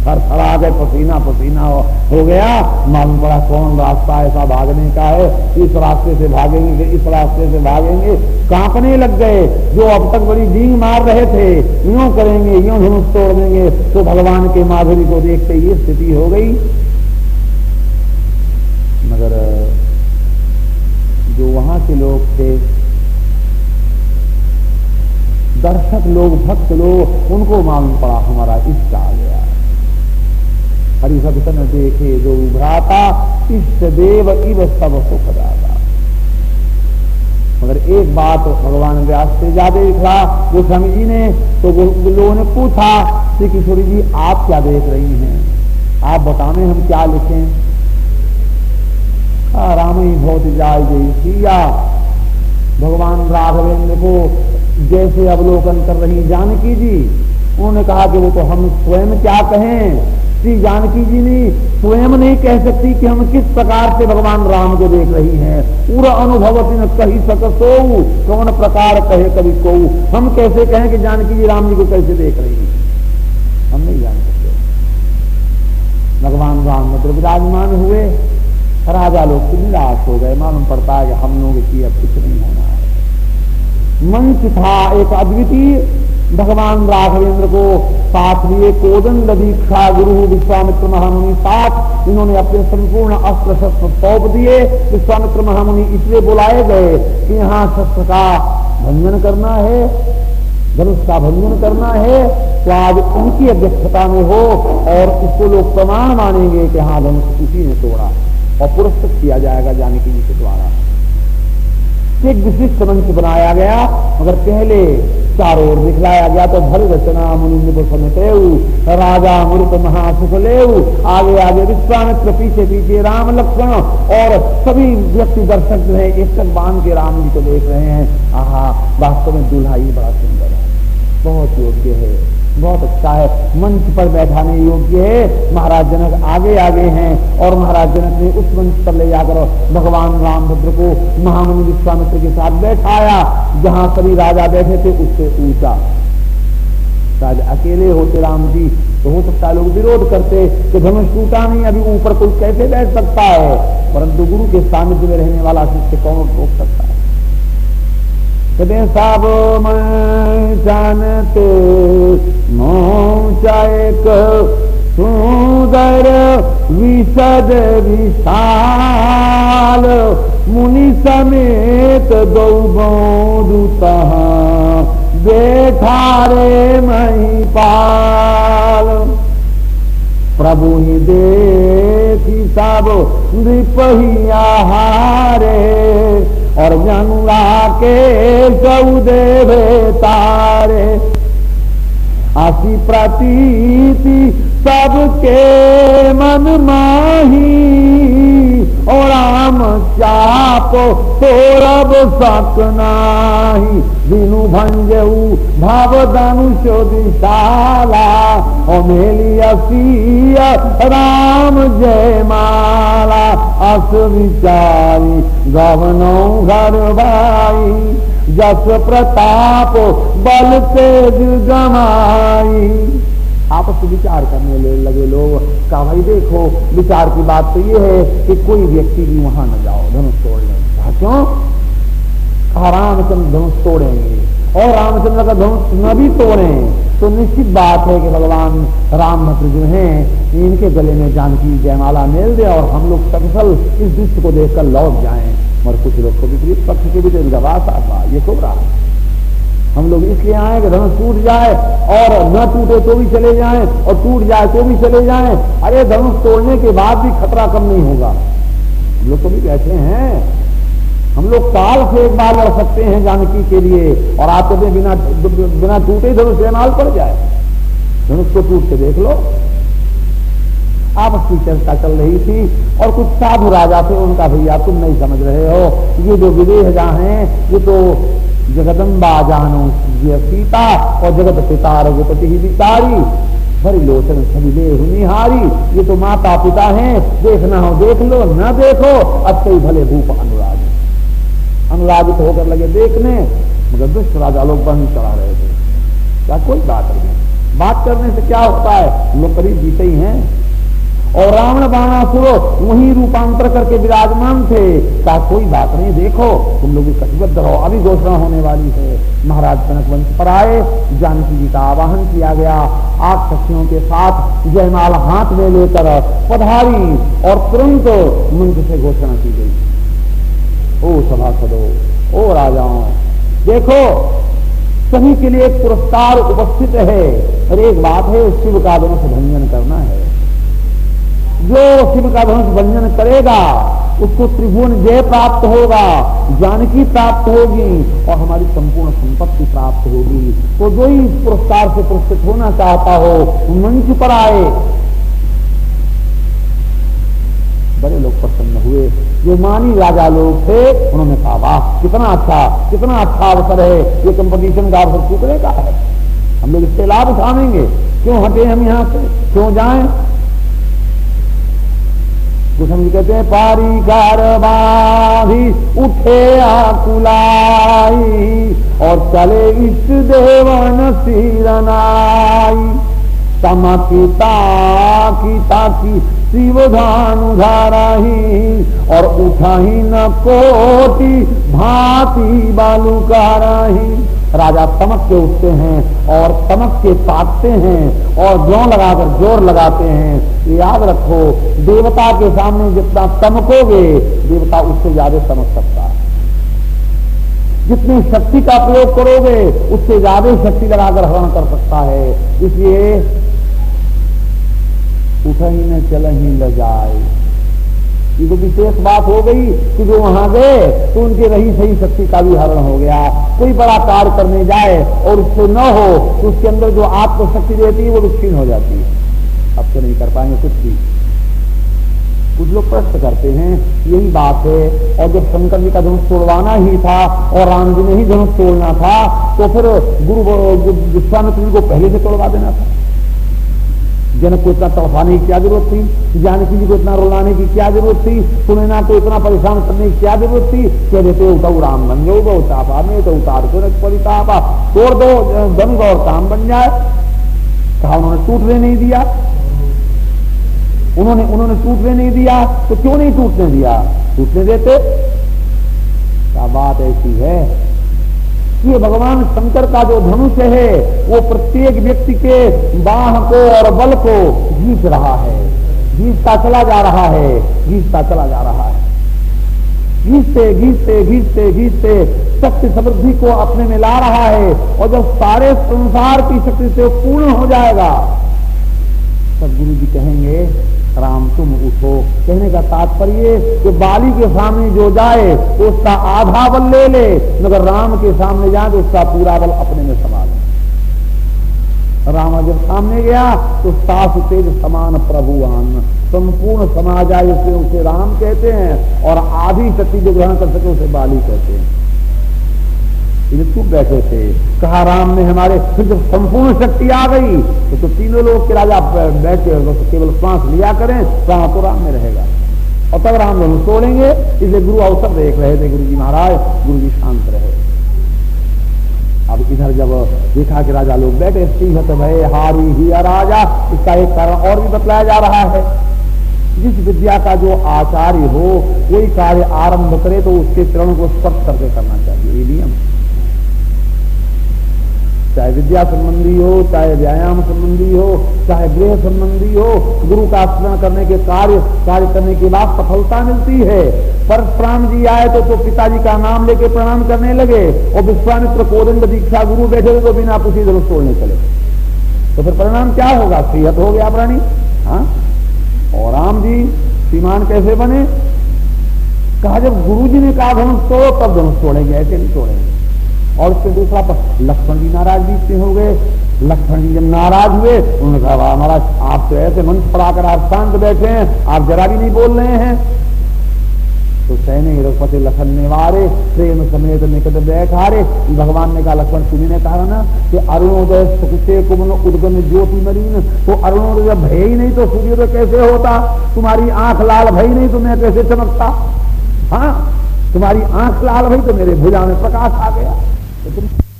थरथरा गए, पसीना पसीना हो गया। मालूम पड़ा कौन रास्ता ऐसा भागने का है, इस रास्ते से भागेंगे इस रास्ते से भागेंगे। कांपने लग गए। जो अब तक बड़ी डींग मार रहे थे, यूं करेंगे यूं धनुष तोड़ देंगे, तो भगवान के माधुरी को देखते ये स्थिति हो गई। मगर जो वहां के लोग थे, दर्शक लोग, भक्त लोग, उनको मालूम पड़ा हमारा इष्ट आ गया। हरिभक्त न देखे जो भ्राता, इष्ट देव इव सब सुख दाता। मगर एक बात भगवान व्यास से ज्यादा लिखा गोस्वामी जी ने, तो लोगों ने पूछा श्री किशोरी जी आप क्या देख रही हैं, आप बताएं हम क्या लिखें। राम ही बहुत जाय जय सिया। भगवान राघवेंद्र को जैसे अवलोकन कर रही जानकी जी, उन्होंने कहा कि वो तो हम स्वयं क्या कहें। श्री जानकी जी ने स्वयं नहीं कह सकती कि हम किस प्रकार से भगवान राम को देख रही हैं। पूरा अनुभव न कही सकसो, कौन प्रकार कहे कभी को। हम कैसे कहें कि जानकी जी राम जी को कैसे देख रही है, हम नहीं जान सकते। भगवान राम मतलब विराजमान हुए, राजा लोग निराश हो गए। मालूम पड़ता है कि हम लोग की अब कुछ नहीं होना है। मंच था एक अद्वितीय, भगवान राघवेंद्र को साथ लिए कोदंड दीक्षा गुरु विश्वामित्र महामुनि साथ, इन्होंने अपने संपूर्ण अस्त्र शस्त्र सौंप दिए। विश्वामित्र महामुनि इसलिए बुलाए गए कि यहाँ शस्त्र का भंजन करना है, धनुष का भंजन करना है, तो आज उनकी अध्यक्षता में हो और इसको लोग प्रमाण मानेंगे कि हाँ धनुष उसी ने तोड़ा, और पुरस्कृत किया जाएगा जानकी जी के द्वारा। एक विशिष्ट मंच बनाया गया, मगर पहले चारों ओर दिखलाया गया। तो भल रचना मुनि को समेटेऊ, राजा मूर्त महासुख लेऊ। आगे आगे विश्वामित्र, पीछे पीछे राम लक्ष्मण, और सभी व्यक्ति दर्शक जो है एक तक बांध के राम जी को देख रहे हैं। आहा, वास्तव में दूल्हा ही बड़ा सुंदर है, बहुत योग्य है, बहुत अच्छा है, मंच पर बैठाने योग्य है। महाराज जनक आगे आगे हैं, और महाराज जनक ने उस मंच पर ले जाकर भगवान रामभद्र को महामुनि विश्वामित्र के साथ बैठाया, जहां सभी राजा बैठे थे उससे ऊंचा। राजा अकेले होते राम जी तो हो सकता है लोग विरोध करते कि धनुष टूटा नहीं, अभी ऊपर कोई कैसे बैठ सकता है, परंतु गुरु के सानिध्य में रहने वाला शिष्य कौन रोक सकता है। सब मैं जानते मोचाएक सुंदर विशद विशाल, मुनि समेत दो दूता बैठा रे महिपाल। प्रभु ही देखी सब नृपहिया हारे, और गंगा के सौदेव तारे। आसी प्रतीति सबके मन माही, और राम चाप तोरब सक नाही। दिनु भंजऊ भाव धनुष दिशाला, और मेलिया राम जय माला। अस विचारी गवनो घर भाई, जस प्रताप बल तेज जमाई। आपस में विचार करने लगे लोग। कहा भाई देखो, विचार की बात तो ये है कि कोई व्यक्ति भी वहां न जाओ धनुष तोड़ने। क्यों? कहा रामचंद्र धनुष तोड़ेंगे, और रामचंद्र का धनुष न भी तोड़े तो निश्चित बात है कि भगवान रामभद्र जो हैं इनके गले में जानकी जयमाला मेल दे, और हम लोग सकुशल इस दृश्य को देखकर लौट जाएं। और कुछ लोग को विपरीत पक्ष के भी तो इनका वास आता, ये क्यों रहा? हम लोग इसलिए आए कि धनुष टूट जाए, और न टूटे तो भी चले जाएं, और टूट जाए तो भी चले जाएं। अरे धनुष तोड़ने के बाद भी खतरा कम नहीं होगा। हम लोग तो भी बैठे हैं, हम लोग काल से एक बार लड़ सकते हैं जानकी के लिए, और आप कहते बिना टूटे धनुष जयमाल पड़ जाए। धनुष को टूट के देख लो। आपस की चर्चा चल रही थी, और कुछ साधु राजा थे, उनका भैया तुम नहीं समझ रहे हो, ये जो विदेह जहां हैं ये तो जगदम्बा जानो सीता, और जगत पिता रघुपति ही विचारी, भरी लोचन सभी देह निहारी। ये तो माता पिता हैं, देखना हो देख लो, न देखो अच्छे ही भले भूप अनुरागित होकर लगे देखने। मगर दुष्ट राजा लोग बंद चढ़ा रहे थे। क्या कोई बात नहीं, बात करने से क्या होता है, लोग करीब जीते ही हैं। और रावण बाणासुर वही रूपांतर करके विराजमान थे। कहा कोई बात नहीं, देखो तुम लोग कटिबद्ध रहो, अभी घोषणा होने वाली है। महाराज जनक वंश पर आए, जानकी जी का आवाहन किया गया, 8 सखियों के साथ जयमाल हाथ में लेकर पधारी और तुरंत मंच से घोषणा की गई। ओ सभासदों, ओ राजाओं, देखो सभी के लिए एक पुरस्कार उपस्थित है। और एक बात है, शिव का धनुष भंजन करना है। जो शिव का धनुष भंजन करेगा उसको त्रिभुवन जय प्राप्त होगा, जानकी प्राप्त होगी और हमारी संपूर्ण संपत्ति प्राप्त होगी। तो जो ही इस पुरस्कार से पुरस्कृत होना चाहता हो मंच पर आए। बड़े लोग प्रसन्न हुए, जो मानी राजा लोग थे उन्होंने कहा वाह कितना अच्छा अवसर है, ये कंपटीशन का अवसर टूटने का है, हम लोग इससे लाभ उठाएंगे, क्यों हटे हम यहाँ से, क्यों जाएं। कुछ हम कहते हैं पारी कारबाही उठे आकुलाई और चले इष्ट देवन सिरनाई, तमकिता की शिवधानु धाराही और उठाही न कोटि भांति बालुकाराही। राजा तमक के उठते हैं और तमक के ताकते हैं और जोर लगाते हैं। याद रखो, देवता के सामने जितना तमकोगे देवता उससे ज्यादा तमक सकता है, जितनी शक्ति का प्रयोग करोगे उससे ज्यादा शक्ति लगाकर हरण कर सकता है। इसलिए उठही न चलही ल जाए, ये तो विशेष बात हो गई कि जो वहां गए तो उनके रही सही शक्ति का भी हरण हो गया। कोई बड़ा कार्य करने जाए और उससे न हो तो उसके अंदर जो आत्मशक्ति रहती है वो विक्षीण हो जाती है, अब तो नहीं कर पाएंगे कुछ भी। कुछ लोग प्रश्न करते हैं, यही बात है, और जब शंकर जी का धनुष तोड़वाना ही था और राम जी ने ही धनुष तोड़ना था तो फिर गुरु विश्वामित्र जी को पहले से तोड़वा देना था। जनक को इतना तड़पाने की क्या जरूरत थी, जानकी जी को इतना रुलाने की क्या जरूरत थी, सुनैना को इतना परेशान करने की क्या जरूरत थी। कह देते उठाऊ राम बन जाओ, चापा में तो उतार को परितापा, तोड़ दो धनुष और काम बन जाए। कहा उन्होंने टूटने नहीं दिया, उन्होंने टूटने नहीं दिया, तो क्यों नहीं टूटने दिया, टूटने देते। क्या बात ऐसी है कि भगवान शंकर का जो धनुष है वो प्रत्येक व्यक्ति के बाह को और बल को घींच रहा है, घींचता चला जा रहा है, घींचता चला जा रहा है, घींचते घींचते घींचते घींचते शक्ति समृद्धि को अपने में ला रहा है। और जब सारे संसार की शक्ति से पूर्ण हो जाएगा तब गुरु जी कहेंगे राम तुम उठो। कहने का तात्पर्य कि बाली के सामने जो जाए तो उसका आधा बल ले ले, मगर राम के सामने जाए तो उसका पूरा बल अपने में समा ले। राम जब सामने गया तो सास तेज समान प्रभुवान, संपूर्ण समा जाए उसे राम कहते हैं, और आधी शक्ति जो ग्रहण कर सके उसे बाली कहते हैं। चुप बैठे थे, कहा राम ने हमारे, फिर जब संपूर्ण शक्ति आ गई तो तीनों लोग के राजा बैठे केवल श्वास लिया करें, वहां तो राम में रहेगा और तब राम धनुष तोड़ेंगे। इसलिए गुरु अवसर देख रहे थे, गुरु जी महाराज, गुरु जी शांत रहे। अब इधर जब देखा कि राजा लोग बैठे, सिंहत भय हारी ही राजा, इसका एक कारण और भी बतलाया जा रहा है। जिस विद्या का जो आचार्य हो कोई कार्य आरंभ करे तो उसके चरणों को स्पर्श करके करना चाहिए, ये नियम। चाहे विद्या संबंधी हो, चाहे व्यायाम संबंधी हो, चाहे गृह संबंधी हो, गुरु का स्मरण करने के कार्य करने के बाद सफलता मिलती है। परशुराम जी आए तो पिताजी का नाम लेके प्रणाम करने लगे, और विश्वामित्र कोदंड दीक्षा गुरु बैठे तो बिना पूछे धनुष तोड़ने चले, तो फिर परिणाम क्या होगा, सेहत हो गया प्राणी। हाँ, और राम जी श्रीमान कैसे बने, कहा जब गुरु जी ने कहा धनुष तोड़ो तब धनुष तोड़ेंगे, ऐसे नहीं तोड़ेंगे। और उसके दूसरा पर लक्ष्मण जी नाराज भी हो गए। लक्ष्मण जी जब नाराज हुए उन्होंने कहा महाराज आप तो ऐसे मंच पर आकर आप शांत बैठे हैं, आप जरा भी नहीं बोल रहे हैं। तो सैने रघुपति लखन निवारे प्रेम समेत निकट बैठारे। भगवान ने कहा लक्ष्मण तुम्ही ने कहा ना कि अरुणोदय सुखते कुमन उद्गम ज्योति मरीन, तो अरुणोदय जब भय ही नहीं तो सूर्योदय कैसे होता, तुम्हारी आंख लाल भई नहीं तो मैं कैसे चमकता। हाँ, तुम्हारी आंख लाल भई तो मेरे भुजा में प्रकाश आ गया। तो तुम